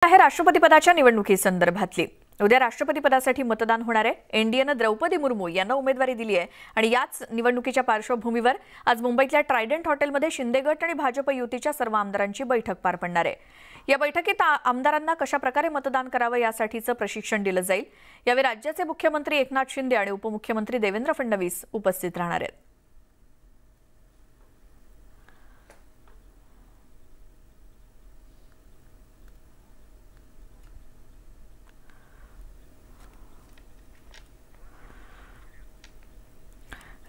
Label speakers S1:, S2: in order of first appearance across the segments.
S1: आहे राष्ट्रपती पदाच्या निवडणुकीसंदर्भातली। उद्या राष्ट्रपती पदासाठी मतदान होणार आहे। एनडीएने द्रौपदी मुर्मू यांना उमेदवारी दिली आहे आणि याच निवडणुकीच्या पार्श्वभूमीवर आज मुंबईतल्या ट्रायडंट हॉटेलमध्ये शिंदे गट आणि भाजप युतीच्या सर्व आमदारांची बैठक पार पडणार आहे। या बैठकीत आमदारांना कशा प्रकारे मतदान करावं यासाठीचं प्रशिक्षण दिलं जाईल। यावेळी राज्याचे मुख्यमंत्री एकनाथ शिंदे आणि उपमुख्यमंत्री देवेंद्र फडणवीस उपस्थित राहणार आहेत।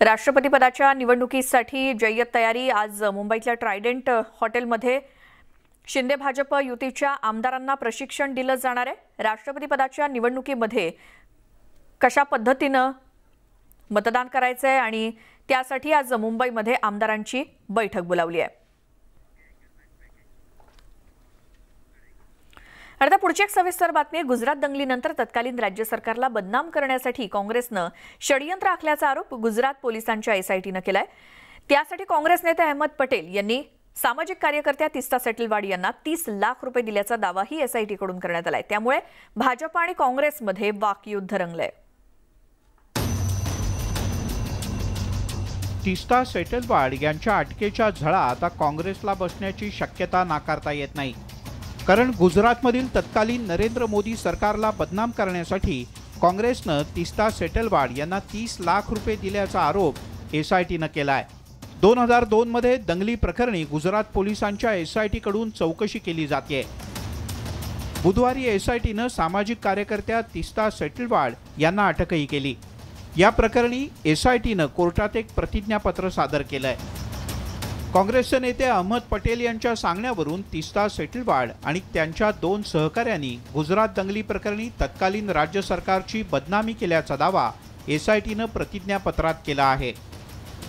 S1: राष्ट्रपती पदाच्या निवडणुकीसाठी जय्यत तयारी। आज मुंबईतल्या ट्रायडंट हॉटेलमध्ये शिंदे भाजप युतीच्या आमदारांना प्रशिक्षण दिलं जाणार आहे। राष्ट्रपती पदाच्या निवडणुकीमध्ये कशा पद्धतीने मतदान करायचं आहे आणि त्यासाठी आज मुंबईमध्ये आमदारांची बैठक बोलावली आहे। आता पुढची एक सविस्तर बातमी। गुजरात दंगलीनंतर तत्कालीन राज्य सरकारला बदनाम करण्यासाठी काँग्रेसनं षडयंत्र आखल्याचा आरोप गुजरात पोलिसांच्या एसआयटीने केलाय। त्यासाठी काँग्रेस नेते अहमद पटेल यांनी सामाजिक कार्यकर्त्या तिस्ता सेटलवाड यांना 30 लाख रुपये दिल्याचा दावाही एसआयटीकडून करण्यात आलाय। त्यामुळे भाजप आणि काँग्रेसमध्ये वाकयुद्ध रंगलंय।
S2: तिस्ता सेटलवाड यांच्या अटकेच्या झळा आता काँग्रेसला बसण्याची शक्यता नाकारता येत नाही। कारण गुजरातमधील तत्कालीन नरेंद्र मोदी सरकारला बदनाम करण्यासाठी काँग्रेसनं तिस्ता सेटलवाड यांना 30 लाख रुपये दिल्याचा आरोप एसआयटीने केलाय। 2002 मध्ये दंगली प्रकरणी गुजरात पोलिसांच्या एसआयटीकडून चौकशी केली जाते। बुधवारी एसआयटीने सामाजिक कार्यकर्त्या तिस्ता सेटलवाड यांना अटकही केली। या प्रकरणी एसआयटीने कोर्टात एक प्रतिज्ञापत्र सादर केलंय। काँग्रेसचे नेते अहमद पटेल यांच्या सांगण्यावरून तिस्ता सेटलवाड आणि त्यांच्या 2 सहकाऱ्यांनी गुजरात दंगली प्रकरणी तत्कालीन राज्य सरकारची बदनामी केल्याचा दावा एसआयटीने प्रतिज्ञापत्रात केला आहे।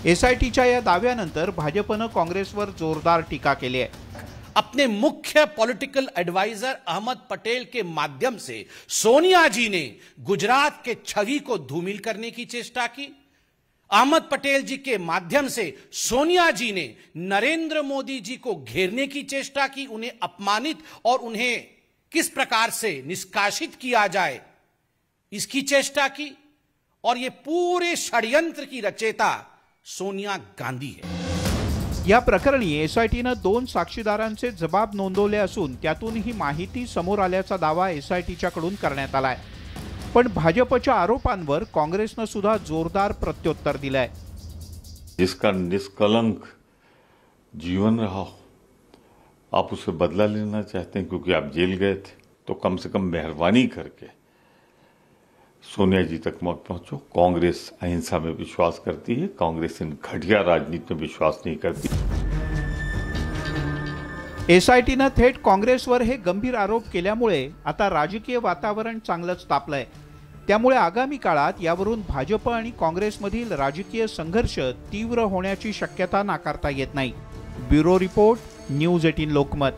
S2: एसआयटीच्या या दाव्यानंतर भाजपने काँग्रेसवर जोरदार टीका केली आहे।
S3: अपने मुख्य पॉलिटिकल एडवाइजर अहमद पटेल के माध्यम से सोनिया जी ने गुजरात के छवि को धूमिल करने की चेष्टा की। अहमद पटेल जी के माध्यम से सोनिया जी ने नरेंद्र मोदी जी को घेरने की चेष्टा की, उन्हें अपमानित और उन्हें किस प्रकार से निष्कासित किया जाए इसकी चेष्टा की। और ये पूरे षड्यंत्र की रचयिता सोनिया गांधी है।
S2: या प्रकरणी एसआयटीने 2 साक्षीदारांचे जबाब नोंदवले असून त्यातून ही माहिती समोर आल्याचा दावा एसआयटीच्याकडून करण्यात आलाय। पण भाजपच्या आरोपांवर काँग्रेसने सुद्धा जोरदार प्रत्युत्तर दिलंय।
S4: जिसका निष्कलंक जीवन रहा, आप उससे बदला लेना चाहते हैं क्योंकि आप जेल गए थे, तो कम से कम मेहरबानी करके सोनिया जी तक मत पहुंचो। कांग्रेस अहिंसा में विश्वास करती है, कांग्रेस इन घटिया राजनीति में विश्वास नहीं करती।
S2: एसआयटीने थेट काँग्रेसवर हे गंभीर आरोप केल्यामुळे आता राजकीय वातावरण चांगलंच तापलंय। त्यामुळे आगामी काळात यावरून भाजप आणि काँग्रेसमधील राजकीय संघर्ष तीव्र होण्याची शक्यता नाकारता येत नाही। Bureau report, news 18 Lokmat.